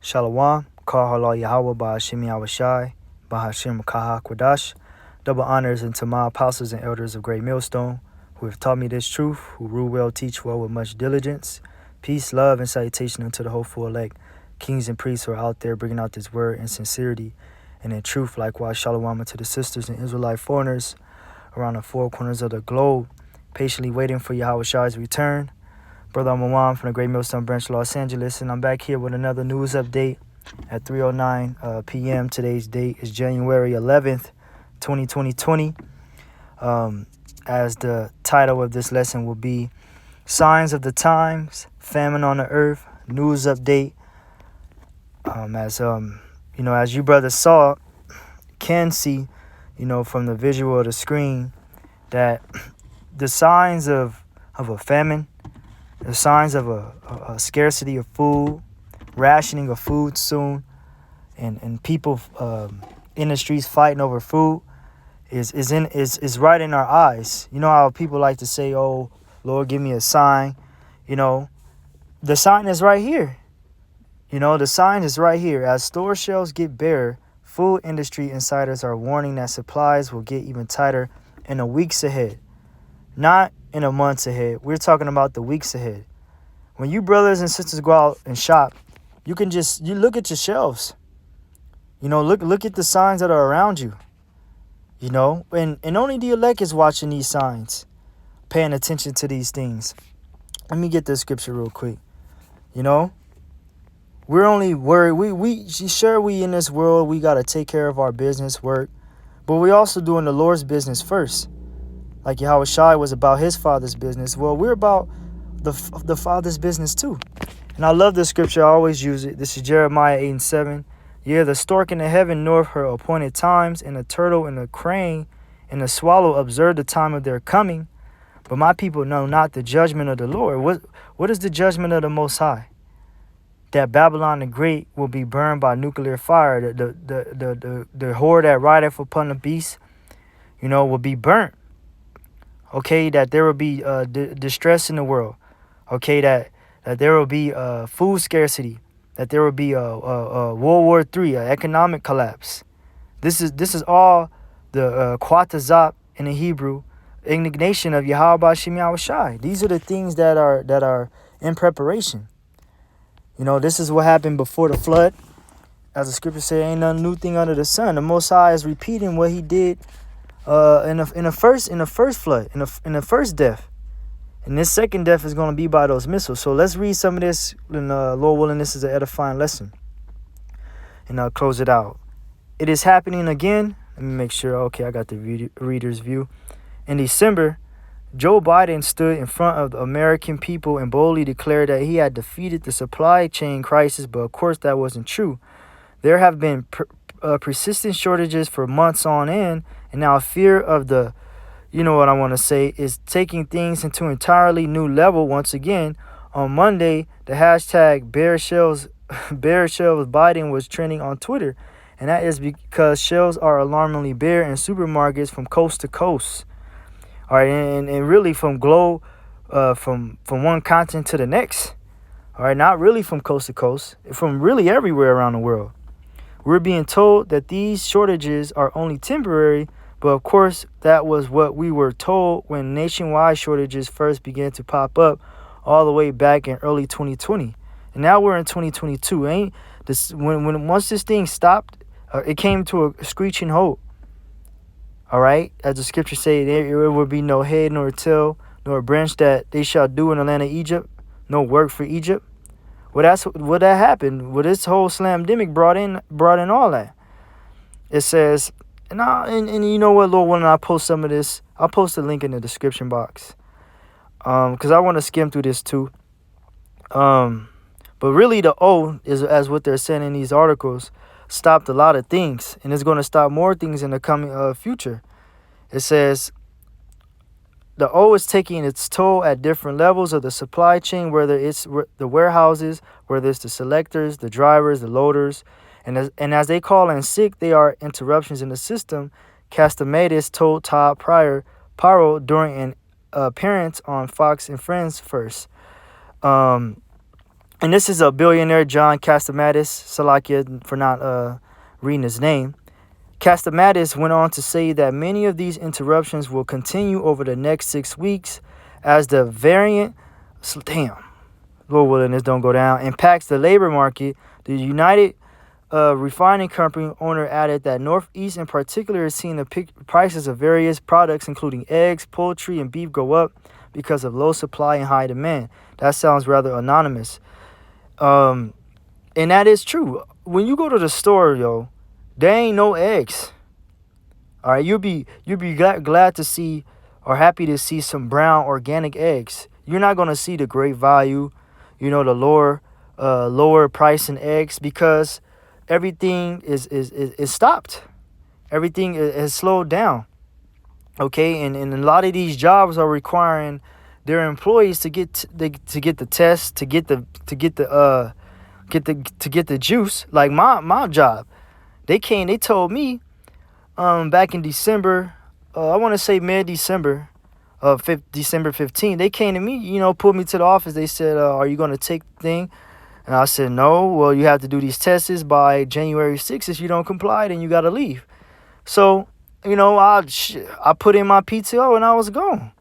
Shalom, Kar Halal Yahweh, Bahashim Yahushai, Bahashim Kaha Kwadash. Double honors unto my apostles and elders of Great Millstone, who have taught me this truth, who rule well, teach well with much diligence. Peace, love, and salutation unto the hopeful elect, kings and priests who are out there bringing out this word in sincerity and in truth. Likewise, shalom unto the sisters and Israelite foreigners around the four corners of the globe, patiently waiting for Yahushai's return. Brother Amawan from the Great Millstone Branch, Los Angeles, and I'm back here with another news update at 3:09 p.m. Today's date is January 11th, 2020. As the title of this lesson will be Signs of the Times, Famine on the Earth, News Update. As you brothers can see, from the visual of the screen, that the signs of a famine, the signs of a scarcity of food, rationing of food soon, and people in the streets fighting over food is right in our eyes. You know how people like to say, "Oh, Lord, give me a sign." The sign is right here. The sign is right here. As store shelves get bare, food industry insiders are warning that supplies will get even tighter in the weeks ahead. Not in the months ahead. We're talking about the weeks ahead. When you brothers and sisters go out and shop, you look at your shelves. Look at the signs that are around you. And only the elect is watching these signs, paying attention to these things. Let me get this scripture real quick. We're only worried. We in this world, we got to take care of our business, work, but we also doing the Lord's business first. Like Yahushua was about his Father's business. Well, we're about the Father's business too. And I love this scripture. I always use it. This is Jeremiah 8:7. Yeah, the stork in the heaven knoweth her appointed times, and the turtle and the crane and the swallow observe the time of their coming. But my people know not the judgment of the Lord. What is the judgment of the Most High? That Babylon the Great will be burned by nuclear fire. The whore that rideth upon the beast, will be burnt. Okay, that there will be distress in the world. Okay, that there will be food scarcity. That there will be World War III, economic collapse. This is all the Quatazop in the Hebrew, indignation of Yahweh Bashim Yahushai. These are the things that are in preparation. This is what happened before the flood. As the scripture says, ain't no new thing under the sun. The Most High is repeating what he did in the first flood, in the first death. And this second death is going to be by those missiles. So let's read some of this, and Lord willing, this is an edifying lesson. And I'll close it out. It is happening again. Let me make sure. Okay, I got the reader's view. In December, Joe Biden stood in front of the American people and boldly declared that he had defeated the supply chain crisis, but of course that wasn't true. There have been persistent shortages for months on end, and now fear of the, what I want to say, is taking things into an entirely new level once again. On Monday, the hashtag bare shelves Biden was trending on Twitter, and that is because shelves are alarmingly bare in supermarkets from coast to coast. All right, and really from from one continent to the next. All right, not really from coast to coast, from really everywhere around the world. We're being told that these shortages are only temporary, but of course that was what we were told when nationwide shortages first began to pop up all the way back in early 2020. And now we're in 2022. Once this thing stopped, it came to a screeching halt. All right, as the scripture say, there will be no head nor tail nor branch that they shall do in the land of Egypt, no work for Egypt. Well, that's what that happened. Well, this whole slamdemic brought in all that. It says, and you know what, Lord, when I post some of this, I'll post a link in the description box, because I want to skim through this too. But really, the O is, as what they're saying in these articles, stopped a lot of things, and it's going to stop more things in the coming future. It says the O is taking its toll at different levels of the supply chain, whether it's the warehouses, whether it's the selectors, the drivers, the loaders, and as they call in sick, they are interruptions in the system. Castamedes told Todd Paro during an appearance on Fox and Friends first. And this is a billionaire, John Castamadis. Salakia for not reading his name. Castamadis went on to say that many of these interruptions will continue over the next 6 weeks as the variant, Lord willing, this don't go down, impacts the labor market. The United refining company owner added that Northeast in particular is seeing the prices of various products, including eggs, poultry, and beef, go up because of low supply and high demand. That sounds rather anonymous. And that is true. When you go to the store, yo, there ain't no eggs. All right, you'll be glad to see or happy to see some brown organic eggs. You're not gonna see the great value, the lower price in eggs because everything is stopped. Everything is slowed down. Okay, and a lot of these jobs are requiring their employees to get the test, to get the juice. Like my job, they told me back in December, I want to say mid-December, December 15th, they came to me, pulled me to the office. They said, are you going to take the thing? And I said, no. Well, you have to do these tests by January 6th. If you don't comply, then you got to leave. So, I put in my PTO and I was gone.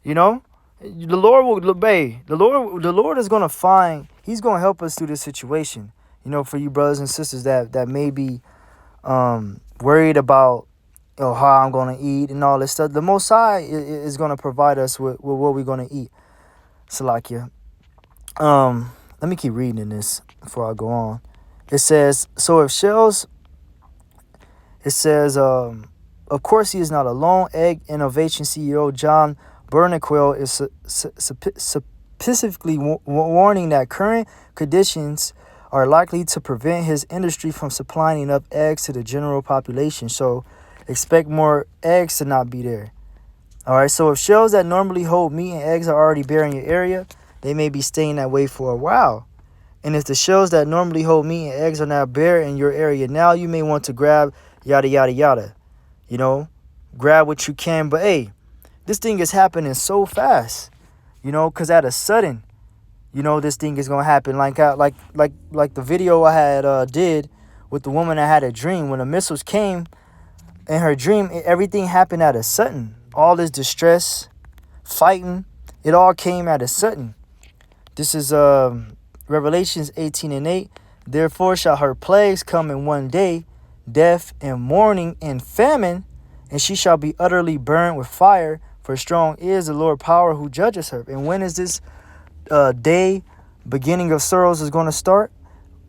The Lord will obey. The Lord is going to He's going to help us through this situation. For you brothers and sisters that may be worried about how I'm going to eat and all this stuff. The Most High is going to provide us with what we're going to eat. Salakia. Let me keep reading in this before I go on. It says, of course, he is not alone. Egg Innovation CEO John Bernaquil is specifically warning that current conditions are likely to prevent his industry from supplying enough eggs to the general population. So expect more eggs to not be there. All right, so if shells that normally hold meat and eggs are already bare in your area, they may be staying that way for a while. And if the shells that normally hold meat and eggs are now bare in your area now, you may want to grab yada, yada, yada. Grab what you can. But, hey, this thing is happening so fast, because at a sudden, this thing is going to happen. Like the video I had did with the woman that had a dream. When the missiles came in her dream, everything happened at a sudden. All this distress, fighting, it all came at a sudden. This is Revelations 18:8. Therefore shall her plagues come in one day, death and mourning and famine, and she shall be utterly burned with fire, for strong is the Lord power who judges her. And when is this day, beginning of sorrows, is going to start?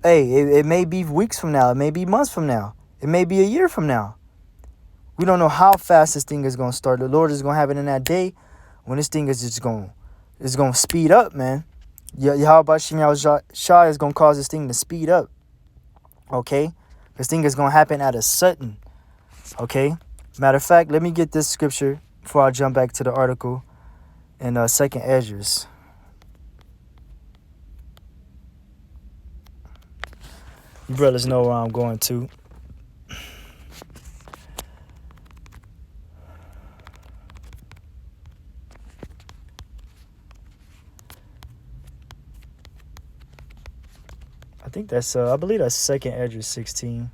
Hey, it may be weeks from now. It may be months from now. It may be a year from now. We don't know how fast this thing is going to start. The Lord is going to have it in that day when this thing is just going to speed up, man. Yahweh Shai is going to cause this thing to speed up. Okay? This thing is going to happen at a sudden. Okay? Matter of fact, let me get this scripture before I jump back to the article in 2nd Esdras. You brothers know where I'm going to. I think that's, I believe that's 2nd Esdras 16.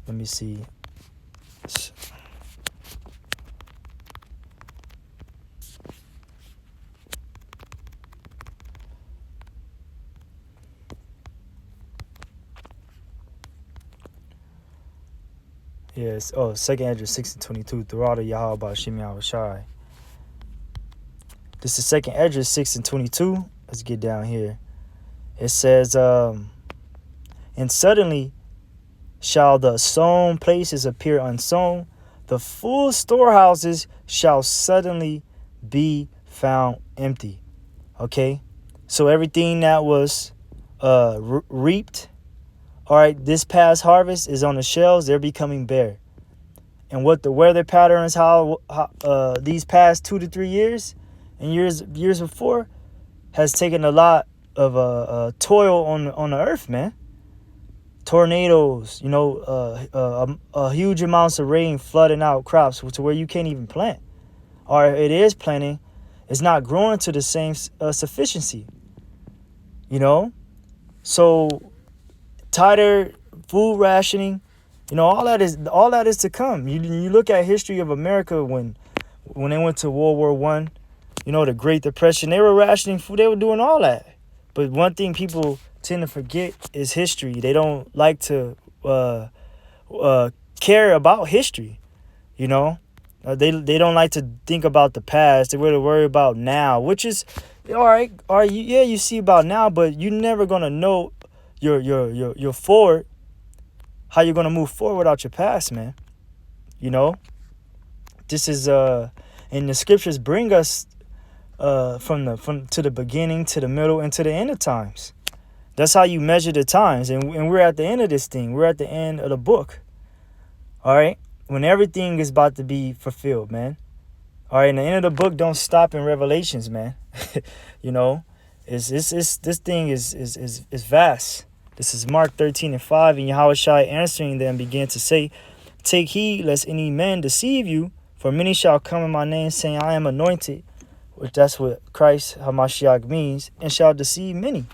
Let me see. Yes. Oh, 2nd Esdras 6:22. Throughout the Yahweh Ba'ashim Yahweh Shai. This is 2nd Esdras 6:22. Let's get down here. It says, and suddenly shall the sown places appear unsown. The full storehouses shall suddenly be found empty. Okay? So everything that was reaped, all right, this past harvest is on the shelves. They're becoming bare. And what the weather patterns, how these past 2 to 3 years and years before has taken a lot of toil on the earth, man. Tornadoes, a huge amounts of rain flooding out crops to where you can't even plant. Or it is planting, it's not growing to the same sufficiency. you know. So tighter food rationing, all that is to come. You look at history of America when they went to World War One, the Great Depression, they were rationing food, they were doing all that. But one thing people tend to forget is history. They don't like to uh, care about history, you know. They don't like to think about the past. They really worry about now, which is all right. All right, yeah, you see about now, but you're never gonna know your forward, how you're gonna move forward without your past, man. You know, this is and the scriptures bring us from to the beginning, to the middle, and to the end of times. That's how you measure the times, and we're at the end of this thing. We're at the end of the book. All right, when everything is about to be fulfilled, man. All right, and the end of the book don't stop in Revelations, man. you know, it's this thing is vast. This is Mark 13:5, and Yahushua answering them began to say, "Take heed lest any man deceive you, for many shall come in my name, saying, I am anointed," which that's what Christ Hamashiach means, "and shall deceive many."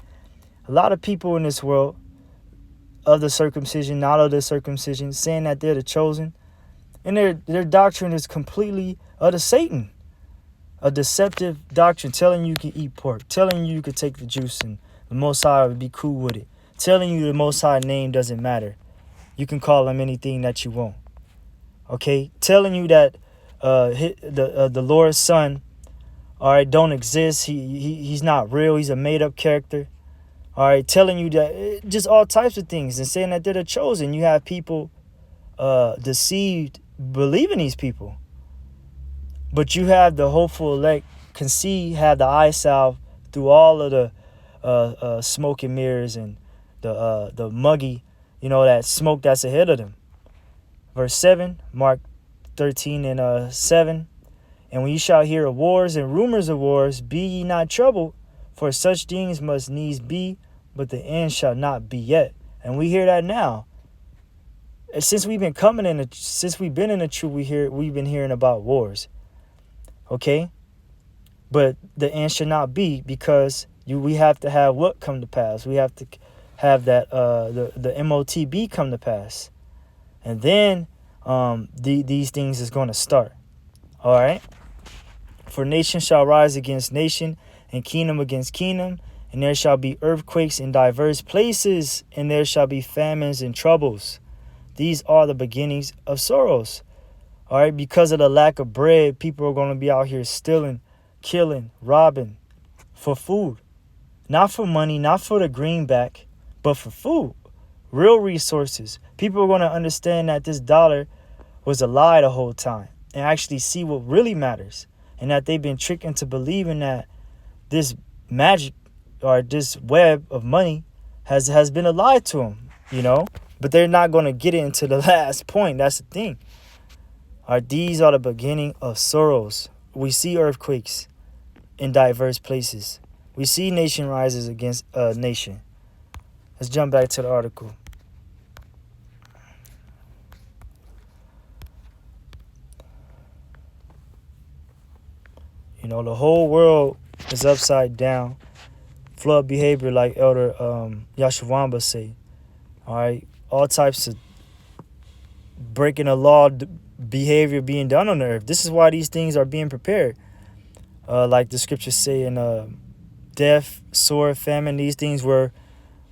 A lot of people in this world, of the circumcision, not of the circumcision, saying that they're the chosen, and their doctrine is completely of the Satan. A deceptive doctrine telling you can eat pork, telling you could take the juice and the Most High would be cool with it, telling you the Most High name doesn't matter. You can call him anything that you want. Okay? Telling you that the Lord's Son, all right, don't exist. He's not real. He's a made-up character. All right? Telling you that, just all types of things, and saying that they're the chosen. You have people deceived, believing these people. But you have the hopeful elect have the eye salve through all of the smoke and mirrors and the muggy, that smoke that's ahead of them. Verse 7, Mark 13:7. "And when you shall hear of wars and rumors of wars, be ye not troubled, for such things must needs be, but the end shall not be yet." And we hear that now. And since we've been in the truth, we've been hearing about wars. Okay? But the end should not be, because we have to have what come to pass? We have to have that the MOTB come to pass. And then these things is going to start. All right? "For nation shall rise against nation, and kingdom against kingdom, and there shall be earthquakes in diverse places, and there shall be famines and troubles. These are the beginnings of sorrows." All right, because of the lack of bread, people are going to be out here stealing, killing, robbing for food. Not for money, not for the greenback, but for food. Real resources. People are going to understand that this dollar was a lie the whole time and actually see what really matters. And that they've been tricked into believing that this magic or this web of money has been a lie to them, But they're not going to get it into the last point. That's the thing. These are the beginning of sorrows. We see earthquakes in diverse places. We see nation rises against nation. Let's jump back to the article. The whole world is upside down. Flood behavior, like Elder Yashawamba say. All right, all types of breaking the law behavior being done on the earth. This is why these things are being prepared. Like the scriptures say in death, sword, famine. These things were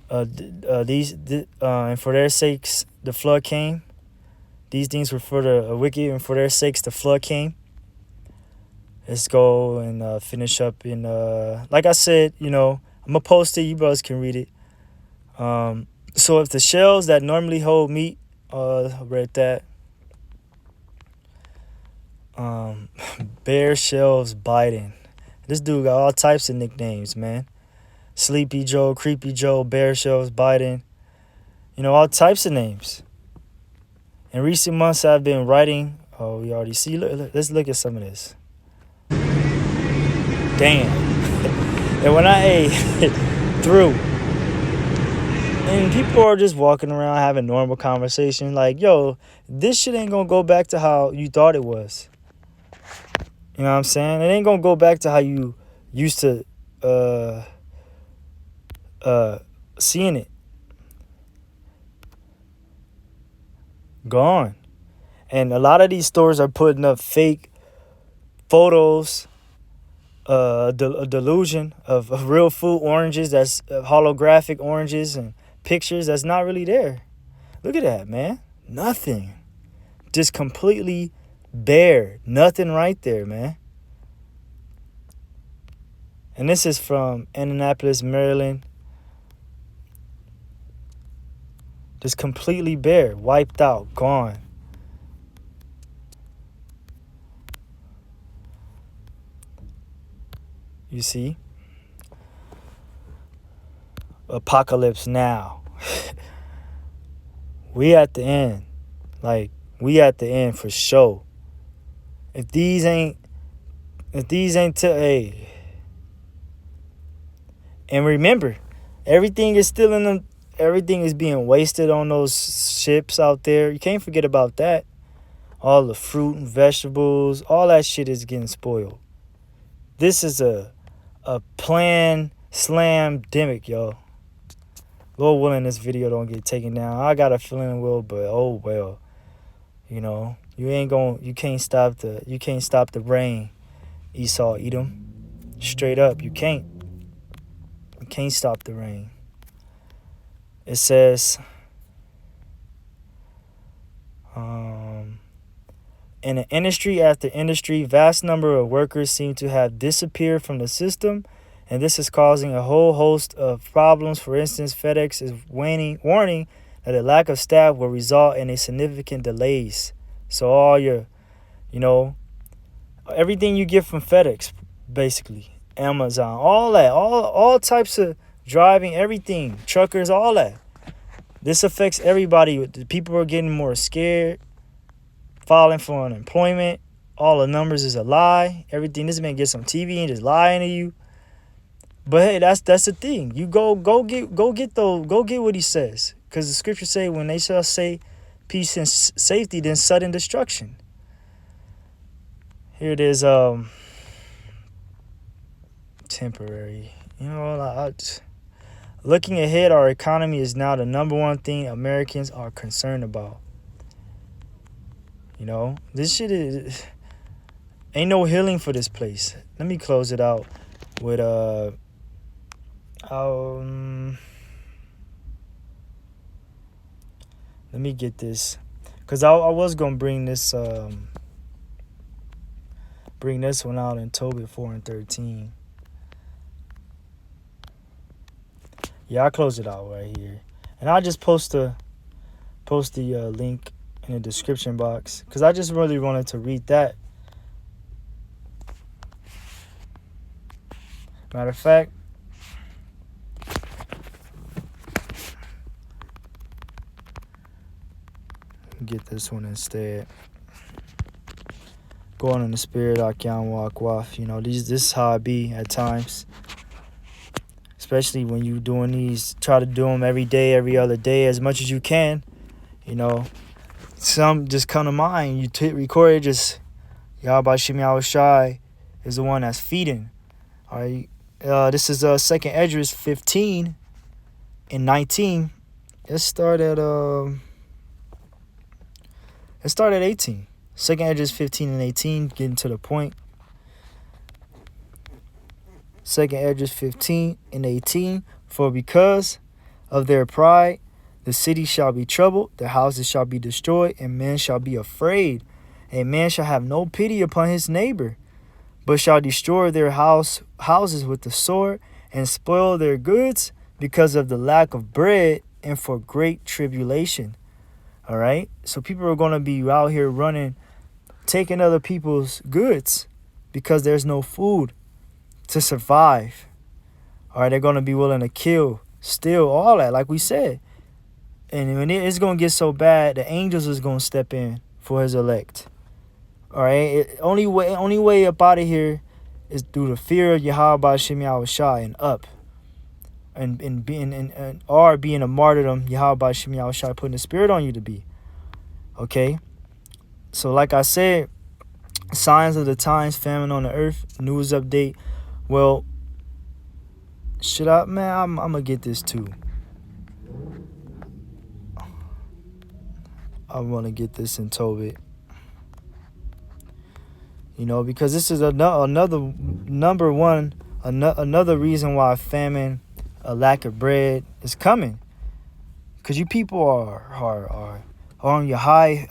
and for their sakes the flood came. These things were for the wicked, and for their sakes the flood came. Let's go and finish up in like I said, I'm gonna post it. You brothers can read it. So if the shells that normally hold meat, I read that. Bear shells biting. This dude got all types of nicknames, man. Sleepy Joe, Creepy Joe, Bear shells biting. All types of names. In recent months, I've been writing. Oh, we already see. Let's look at some of this. Damn. And when I through, and people are just walking around having normal conversation, like, yo, this shit ain't gonna go back to how you thought it was. You know what I'm saying? It ain't gonna go back to how you used to seeing it. Gone. And a lot of these stores are putting up fake photos, a delusion of real food, oranges that's holographic oranges and pictures that's not really there. Look at that, man. Nothing. Just completely bare. Nothing right there, man. And this is from Annapolis, Maryland. Just completely bare, wiped out, gone. You see? Apocalypse now. We at the end. Like, we at the end for sure. If these ain't hey. And remember, everything is still in them. Everything is being wasted on those ships out there. You can't forget about that. All the fruit and vegetables, all that shit is getting spoiled. This is a planned slam-demic, yo. Lord willing, this video don't get taken down. I got a feeling it will, but oh well. You know, you can't stop the rain. Esau, Edom. Straight up, you can't. You can't stop the rain. It says, in industry after industry, vast number of workers seem to have disappeared from the system, and this is causing a whole host of problems. For instance, FedEx is warning that a lack of staff will result in a significant delays. So all your, everything you get from FedEx, basically, Amazon, all that, all types of driving, everything, truckers, all that. This affects everybody. The people are getting more scared, filing for unemployment. All the numbers is a lie. Everything. This man gets on TV and just lying to you. But hey, that's the thing. You go get what he says, because the scriptures say when they shall say peace and safety, then sudden destruction. Here it is. Temporary. Looking ahead, our economy is now the number one thing Americans are concerned about. This shit ain't no healing for this place. Let me close it out with let me get this, because I was gonna bring this one out in Tobit 4 and 13. Yeah, I'll close it out right here. And I'll just post the link in the description box, because I just really wanted to read that. Matter of fact, get this one instead. Going in the spirit, I can't walk off. This is how I be at times. Especially when you doing these, try to do them every day, every other day, as much as you can. Some just come to mind. You record it, just Yahweh Shem Yahweh Shai is the one that's feeding. All right. This is 2nd Esdras 15 and 19. Let's start at 18. 2nd Esdras 15 and 18, getting to the point. 2nd Esdras 15 and 18. For because of their pride, the city shall be troubled, the houses shall be destroyed, and men shall be afraid. A man shall have no pity upon his neighbor, but shall destroy their houses with the sword, and spoil their goods because of the lack of bread and for great tribulation. All right? So people are going to be out here running, taking other people's goods because there's no food to survive. All right? They're going to be willing to kill, steal, all that, like we said. And when it's going to get so bad, the angels is going to step in for his elect. All right? Only way up out of here is through the fear of Yahweh Shem Yahweh Shai and up. And being a martyrdom, Yahweh Shem Yahweh Shai putting the spirit on you to be. Okay? So like I said, signs of the times, famine on the earth, news update. Well, Should I, man? I'm gonna get this too. I want to get this in Tobit. You know, because this is another number one, another reason why famine, a lack of bread is coming. Because you people are on your high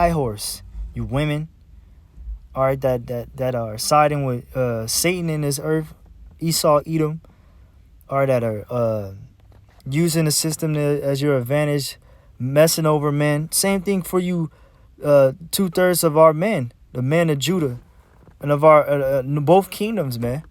horse. You women, all right, that are siding with Satan in this earth, Esau, Edom, all right, that are using the system as your advantage, messing over men. Same thing for you, 2/3 of our men, the men of Judah, and of our both kingdoms, man.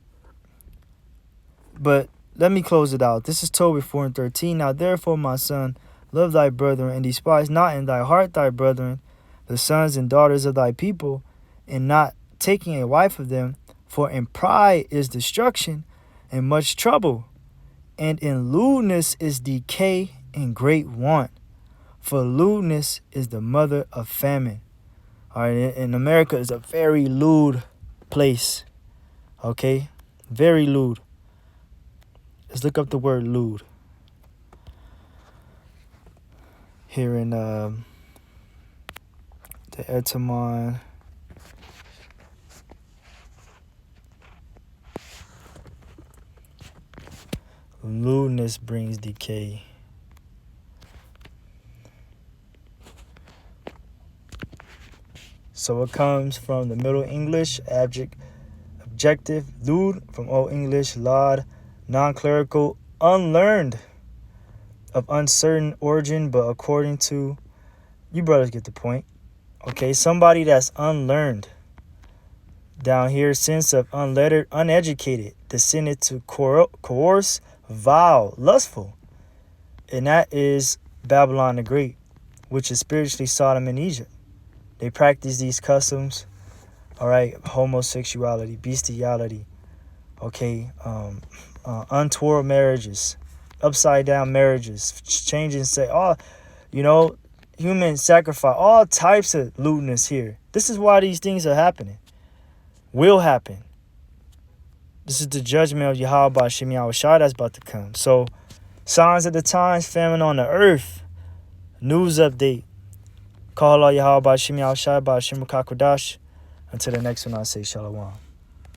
But let me close it out. This is Tobit 4:13. Now therefore, my son, love thy brethren, and despise not in thy heart thy brethren, the sons and daughters of thy people, and not taking a wife of them. For in pride is destruction, and much trouble, and in lewdness is decay and great want. For lewdness is the mother of famine. All right, in America is a very lewd place. Okay, very lewd. Let's look up the word lewd. Here in the Etamon. Lewdness brings decay. So it comes from the Middle English objective, lewd, from Old English, laud, non-clerical, unlearned, of uncertain origin, but according to, you brothers get the point. Okay, somebody that's unlearned. Down here, sense of unlettered, uneducated, descended to coerce, vile, lustful. And that is Babylon the Great, which is spiritually Sodom and Egypt. They practice these customs, all right, homosexuality, bestiality, okay, untoward marriages, upside down marriages, changing sex, all, human sacrifice, all types of lewdness here. This is why these things are happening, will happen. This is the judgment of Yahweh Ba'Shem Yahushua that's about to come. So, signs of the times, famine on the earth, news update. Call Allah Yahweh Ba'Shem Yahushua Ba'Shem Kakodash. Until the next one, I say Shalom.